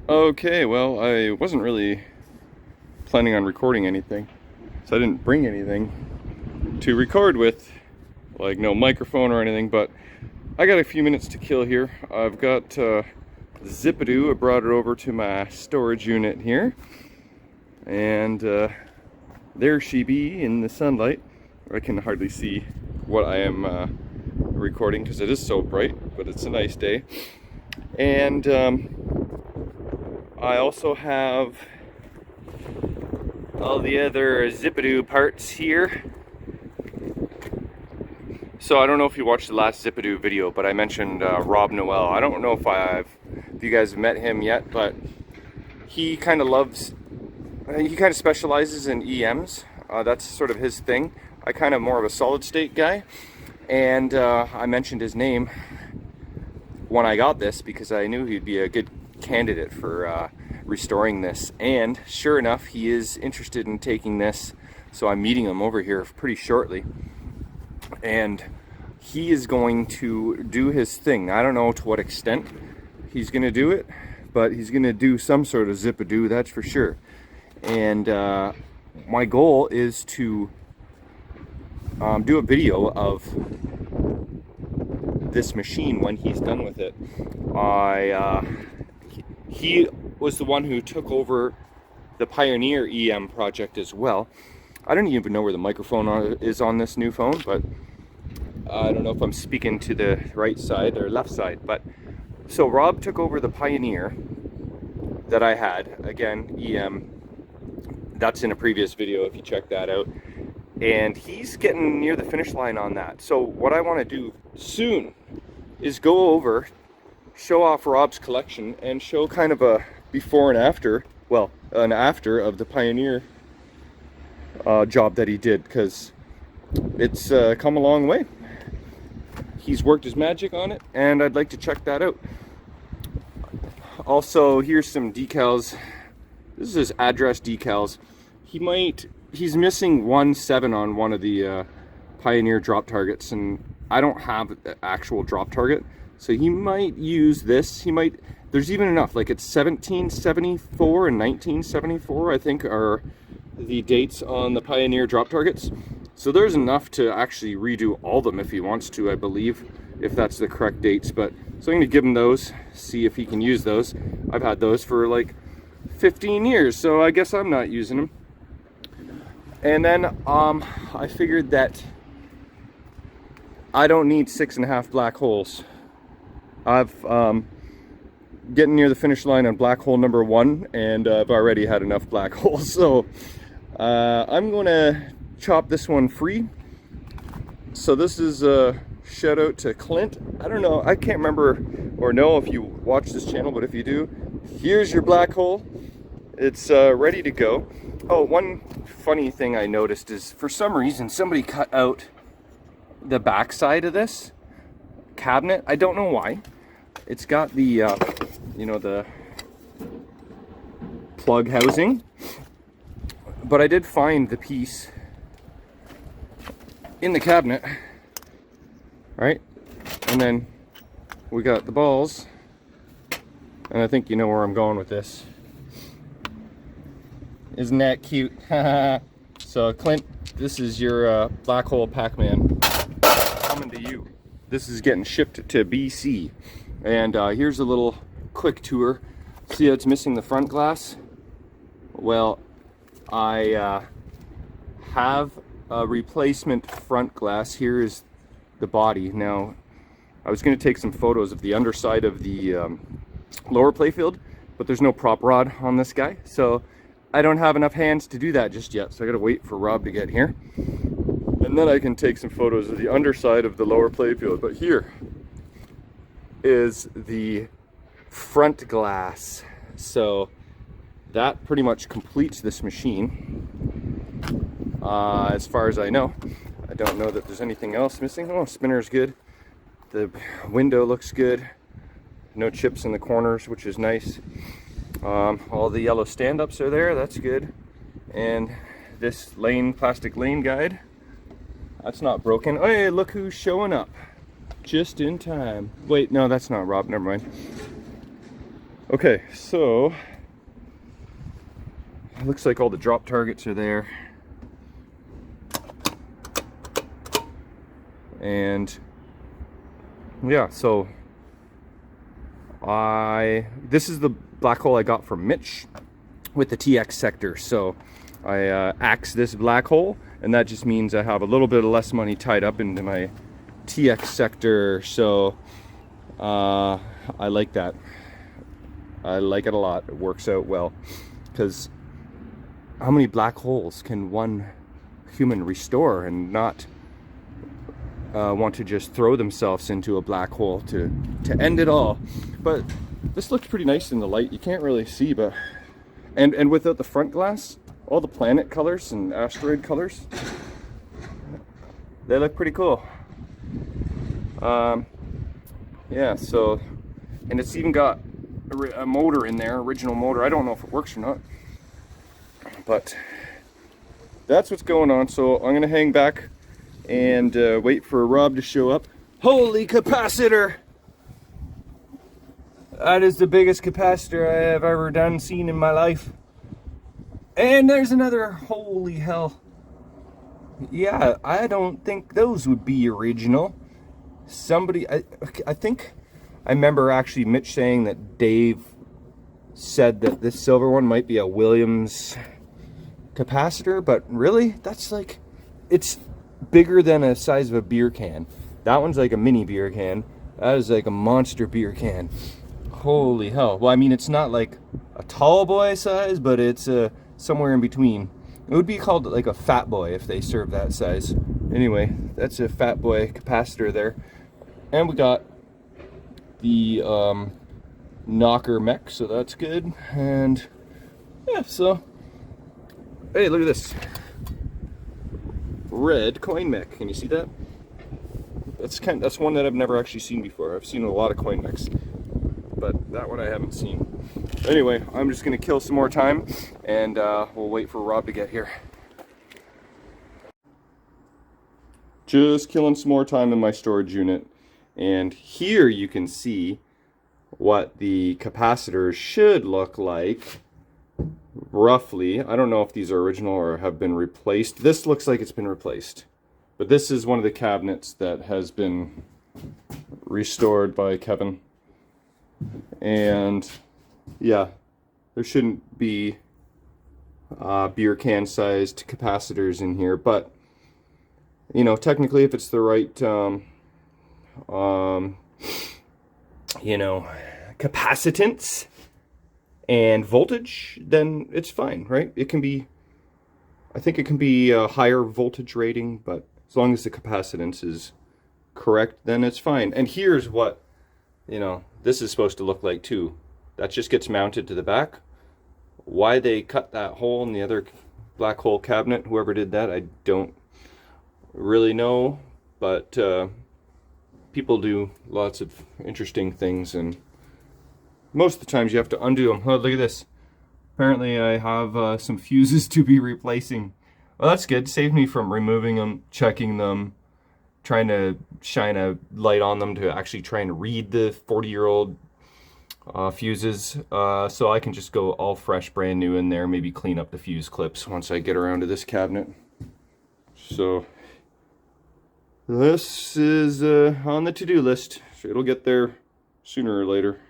Okay, well, I wasn't really planning on recording anything, so I didn't bring anything to record with, like no microphone or anything, but I got a few minutes to kill here. I've got Zipidoo. I brought it over to my storage unit here, and there she be in the sunlight. I can hardly see what I am recording because it is so bright, but it's a nice day. And I also have all the other Zipidoo parts here. So I don't know if you watched the last Zipidoo video, but I mentioned Rob Noel. I don't know if you guys have met him yet, but he kind of specializes in EMs. That's sort of his thing. I kind of more of a solid state guy, and I mentioned his name when I got this because I knew he'd be a good candidate for restoring this, and sure enough, he is interested in taking this, so I'm meeting him over here pretty shortly, and he is going to do his thing. I don't know to what extent he's going to do it, but he's going to do some sort of Zipidoo, that's for sure. And my goal is to do a video of this machine when he's done with it. He was the one who took over the Pioneer EM project as well. I don't even know where the microphone is on this new phone, but I don't know if I'm speaking to the right side or left side. But so Rob took over the Pioneer that I had, again, EM. That's in a previous video if you check that out. And he's getting near the finish line on that. So what I want to do soon is go over, show off Rob's collection, and show kind of a before and after, well, an after of the Pioneer job that he did, because it's come a long way. He's worked his magic on it, and I'd like to check that out. Also, here's some decals. This is his address decals. He's missing 1.7 on one of the Pioneer drop targets, and I don't have an actual drop target, so he might use this. There's even enough, like it's 1774 and 1974, I think, are the dates on the Pioneer drop targets. So there's enough to actually redo all of them if he wants to, I believe, if that's the correct dates. But so I'm gonna give him those, see if he can use those. I've had those for like 15 years, so I guess I'm not using them. And then I figured that I don't need 6.5 black holes. I've getting near the finish line on black hole number 1, and I've already had enough black holes. So I'm gonna chop this one free. So this is a shout out to Clint. I don't know, I can't remember or know if you watch this channel, but if you do, here's your black hole. It's ready to go. Oh, one funny thing I noticed is for some reason somebody cut out the back side of this cabinet. I don't know why. It's got the you know, the plug housing, but I did find the piece in the cabinet, right? And then we got the balls, and I think you know where I'm going with this. Isn't that cute? So Clint, this is your black hole Pac-Man coming to you. This is getting shipped to BC, and here's a little quick tour. See how it's missing the front glass? Well, I have a replacement front glass. Here is the body. Now, I was going to take some photos of the underside of the lower playfield, but there's no prop rod on this guy, so I don't have enough hands to do that just yet. So I got to wait for Rob to get here, and then I can take some photos of the underside of the lower playfield. But here is the front glass. So that pretty much completes this machine. As far as I know, I don't know that there's anything else missing. Oh, spinner's good. The window looks good. No chips in the corners, which is nice. All the yellow stand-ups are there, that's good. And this plastic lane guide, that's not broken. Oh, hey, look who's showing up. Just in time. Wait, no, that's not Rob, never mind. Okay, so it looks like all the drop targets are there. And yeah, so this is the black hole I got from Mitch with the TX sector. So I axed this black hole, and that just means I have a little bit of less money tied up into my TX sector. So I like that. I like it a lot. It works out well, because how many black holes can one human restore and not want to just throw themselves into a black hole to end it all? But this looks pretty nice in the light. You can't really see, but and without the front glass, all the planet colors and asteroid colors, they look pretty cool. Yeah, so, and it's even got a motor in there, original motor. I don't know if it works or not, but that's what's going on. So I'm gonna hang back and wait for Rob to show up. Holy capacitor! That is the biggest capacitor I have ever seen in my life. And there's another. Holy hell. Yeah, I don't think those would be original. Somebody, I think, I remember actually Mitch saying that Dave said that this silver one might be a Williams capacitor, but really, that's like, it's bigger than a size of a beer can. That one's like a mini beer can. That is like a monster beer can. Holy hell. Well, I mean, it's not like a tall boy size, but it's somewhere in between. It would be called like a fat boy if they served that size. Anyway, that's a fat boy capacitor there. And we got the knocker mech, so that's good. And yeah, so hey, look at this red coin mech. Can you see that? That's one that I've never actually seen before. I've seen a lot of coin mechs, but that one I haven't seen. Anyway, I'm just gonna kill some more time, and we'll wait for Rob to get here. Just killing some more time in my storage unit, and here you can see what the capacitors should look like roughly. I don't know if these are original or have been replaced. This looks like it's been replaced, but this is one of the cabinets that has been restored by Kevin. And yeah, there shouldn't be beer can sized capacitors in here, but you know, technically if it's the right you know, capacitance and voltage, then it's fine, right? It can be, I think it can be a higher voltage rating, but as long as the capacitance is correct, then it's fine. And here's what, you know, this is supposed to look like too. That just gets mounted to the back. Why they cut that hole in the other black hole cabinet, whoever did that, I don't really know, but people do lots of interesting things, and most of the times you have to undo them. Oh, look at this. Apparently I have some fuses to be replacing. Well, that's good. Saved me from removing them, checking them, trying to shine a light on them to actually try and read the 40-year-old fuses. So I can just go all fresh, brand new in there, maybe clean up the fuse clips once I get around to this cabinet. So this is on the to-do list. So it'll get there sooner or later.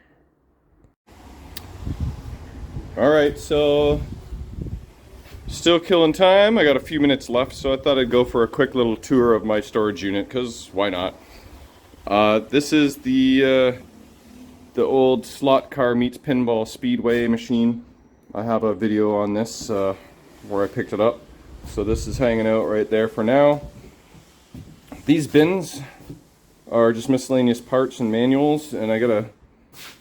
Alright, so still killing time. I got a few minutes left, so I thought I'd go for a quick little tour of my storage unit, because why not? This is the old slot car meets pinball speedway machine. I have a video on this where I picked it up. So this is hanging out right there for now. These bins are just miscellaneous parts and manuals, and I gotta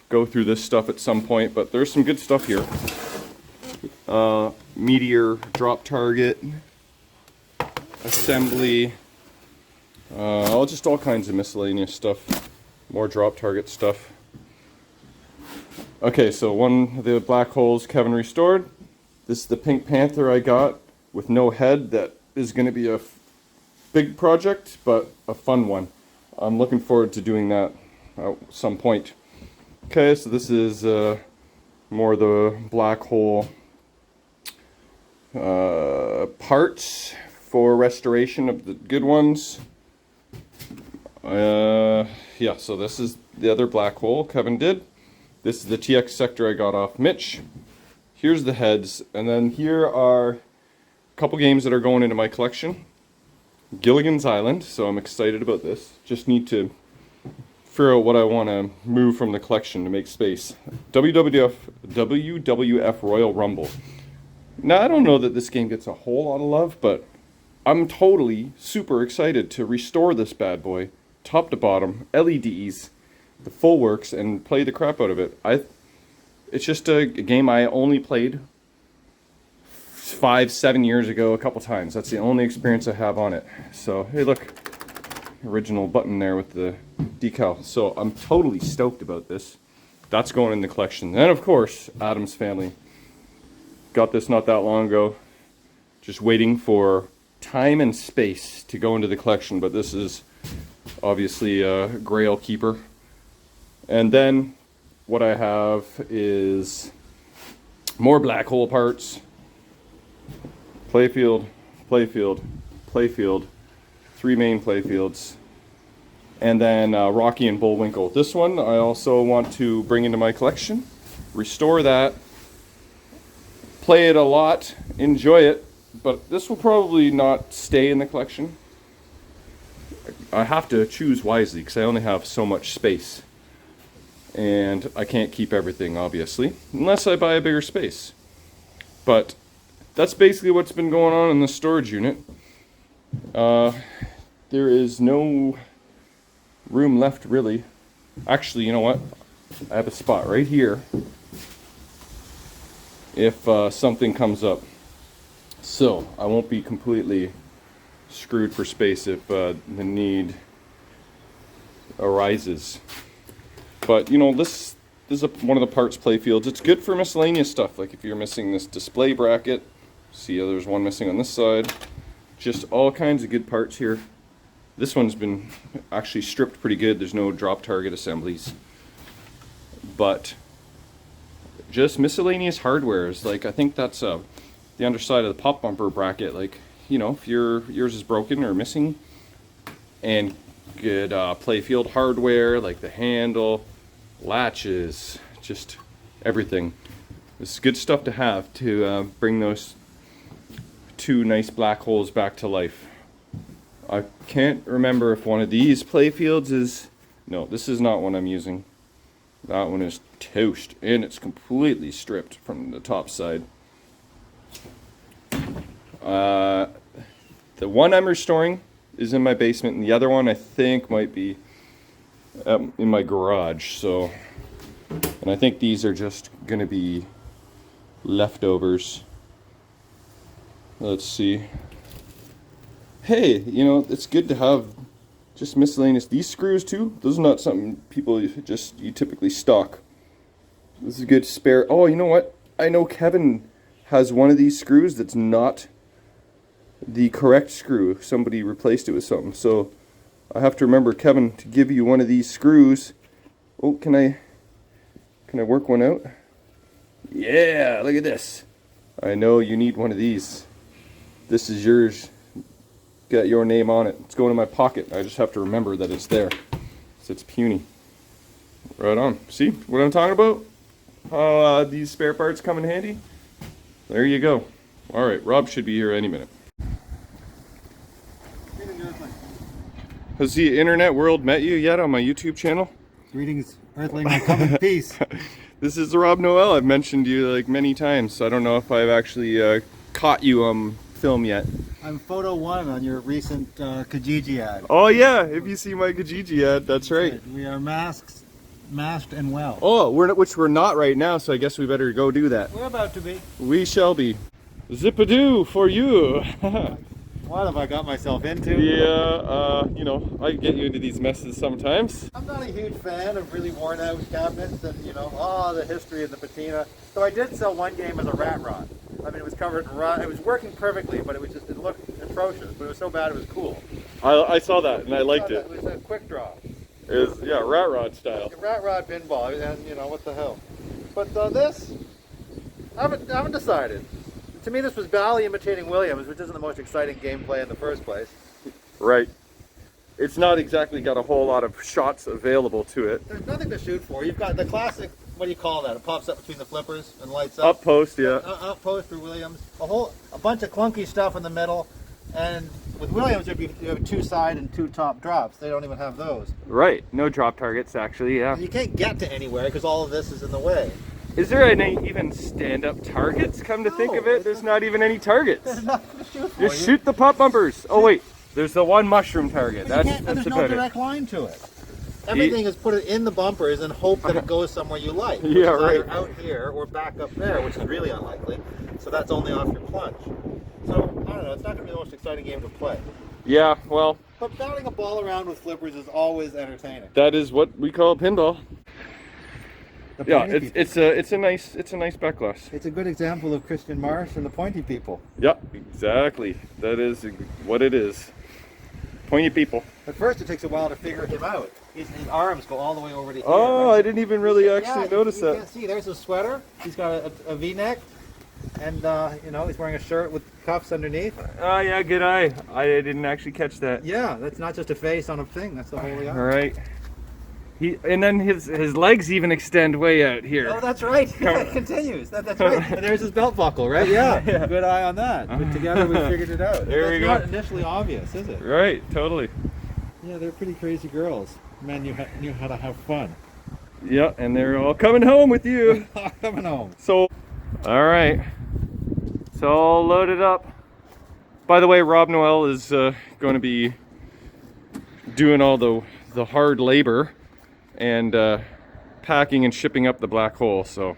go through this stuff at some point, but there's some good stuff here. Meteor drop target, assembly, just all kinds of miscellaneous stuff, more drop target stuff. Okay, so one of the black holes Kevin restored. This is the Pink Panther I got with no head. That is going to be a big project, but a fun one. I'm looking forward to doing that at some point. Okay, so this is More of the black hole parts for restoration of the good ones. Yeah, so this is the other black hole Kevin did. This is the TX sector I got off Mitch. Here's the heads, and then here are a couple games that are going into my collection. Gilligan's Island, so I'm excited about this. Just need to figure out what I want to move from the collection to make space. WWF Royal Rumble. Now, I don't know that this game gets a whole lot of love, but I'm totally super excited to restore this bad boy, top to bottom, LEDs, the full works, and play the crap out of it. It's just a game I only played 5-7 years ago a couple times. That's the only experience I have on it. So, hey look, original button there with the decal. So I'm totally stoked about this. That's going in the collection. And of course, Adam's Family. Got this not that long ago. Just waiting for time and space to go into the collection, but this is obviously a Grail keeper. And then what I have is more black hole parts. Playfield, playfield, playfield. 3 main playfields. And then Rocky and Bullwinkle. This one I also want to bring into my collection. Restore that. Play it a lot. Enjoy it. But this will probably not stay in the collection. I have to choose wisely because I only have so much space. And I can't keep everything, obviously, unless I buy a bigger space. But that's basically what's been going on in the storage unit. There is no room left, really. Actually, you know what? I have a spot right here if something comes up. So I won't be completely screwed for space if the need arises. But you know, this is one of the parts playfields. It's good for miscellaneous stuff, like if you're missing this display bracket. See, there's one missing on this side. Just all kinds of good parts here. This one's been actually stripped pretty good. There's no drop target assemblies. But just miscellaneous hardwares. Like I think that's the underside of the pop bumper bracket. Like, you know, if yours is broken or missing, and good playfield hardware like the handle, latches, just everything. It's good stuff to have to bring those 2 nice black holes back to life. I can't remember if one of these playfields is... No, this is not one I'm using. That one is toast, and it's completely stripped from the top side. The one I'm restoring is in my basement, and the other one I think might be in my garage. So, and I think these are just going to be leftovers. Let's see. Hey, you know, it's good to have just miscellaneous. These screws too, those are not something people you typically stock. This is a good spare. Oh, you know what? I know Kevin has one of these screws that's not the correct screw. Somebody replaced it with something. So I have to remember, Kevin, to give you one of these screws. Oh, can I work one out? Yeah, look at this. I know you need one of these. This is yours. Got your name on it. It's going in my pocket. I just have to remember that it's there. So it's puny. Right on. See what I'm talking about? How these spare parts come in handy? There you go. Alright, Rob should be here any minute. Has the internet world met you yet on my YouTube channel? Greetings, Earthling. I come in peace. This is Rob Noel. I've mentioned you like many times, so I don't know if I've actually caught you on film yet. I'm photo 1 on your recent Kijiji ad. Oh yeah, if you see my Kijiji ad, that's right. We are masked and well. Oh, which we're not right now, so I guess we better go do that. We're about to be. We shall be. Zip-a-doo for you. What have I got myself into? Yeah, you know, I get you into these messes sometimes. I'm not a huge fan of really worn out cabinets and, you know, the history and the patina. So I did sell one game as a rat rod. I mean, it was covered in rot. It was working perfectly, but it looked atrocious. But it was so bad it was cool. I saw that and I liked it. It was a quick draw. It was, yeah, rat rod style. Rat rod pinball, and you know, what the hell. But this I haven't decided. To me, this was Bally imitating Williams, which isn't the most exciting gameplay in the first place. Right. It's not exactly got a whole lot of shots available to it. There's nothing to shoot for. You've got the classic, what do you call that? It pops up between the flippers and lights up. Up post, yeah. Up post for Williams. A bunch of clunky stuff in the middle. And with Williams, you have 2 side and 2 top drops. They don't even have those. Right. No drop targets, actually, yeah. And you can't get to anywhere because all of this is in the way. Is there any even stand-up targets, come to think of it? There's not even any targets. There's nothing to shoot for. Just shoot the pop bumpers. Oh, wait. There's the one mushroom target. But That's there's no about it. direct line to it. Everything is put it in the bumpers and hope that it goes somewhere you like. Which Yeah, is right. either out here or back up there, which is really unlikely. So that's only off your plunge. So, I don't know, it's not going to be the most exciting game to play. Yeah, well, But batting a ball around with flippers is always entertaining. that is what we call pinball. The Yeah, pointy people. it's a nice back glass. It's a good example of Christian Marsh and the pointy people. Yeah, exactly. That is what it is. Pointy people. At first, it takes a while to figure him out. His arms go all the way over to here. Oh, right? I didn't even really actually notice you that. can't see. There's his sweater. He's got a V-neck, and you know, he's wearing a shirt with cuffs underneath. Oh, yeah, good eye. I didn't actually catch that. Yeah, that's not just a face on a thing. That's the whole All eye. right. And then his legs even extend way out here. Oh, that's right. Yeah, it continues. That's right. And there's his belt buckle, right? Yeah. Yeah. Good eye on that. But together we figured it out. There we That's go. not initially obvious, is it? Right, totally. Yeah, they're pretty crazy girls. Men knew how to have fun. Yeah, and they're all coming home with you. Coming home. So, all right. It's all loaded up. By the way, Rob Noel is going to be doing all the hard labor and packing and shipping up the black hole. So,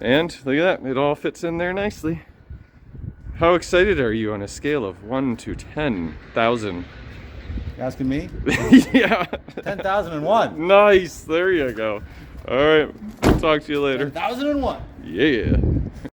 and look at that, it all fits in there nicely. How excited are you on a scale of 1 to 10,000? You asking me? Yeah. 10,001. Nice. There you go. All right. Talk to you later. 10,001. Yeah.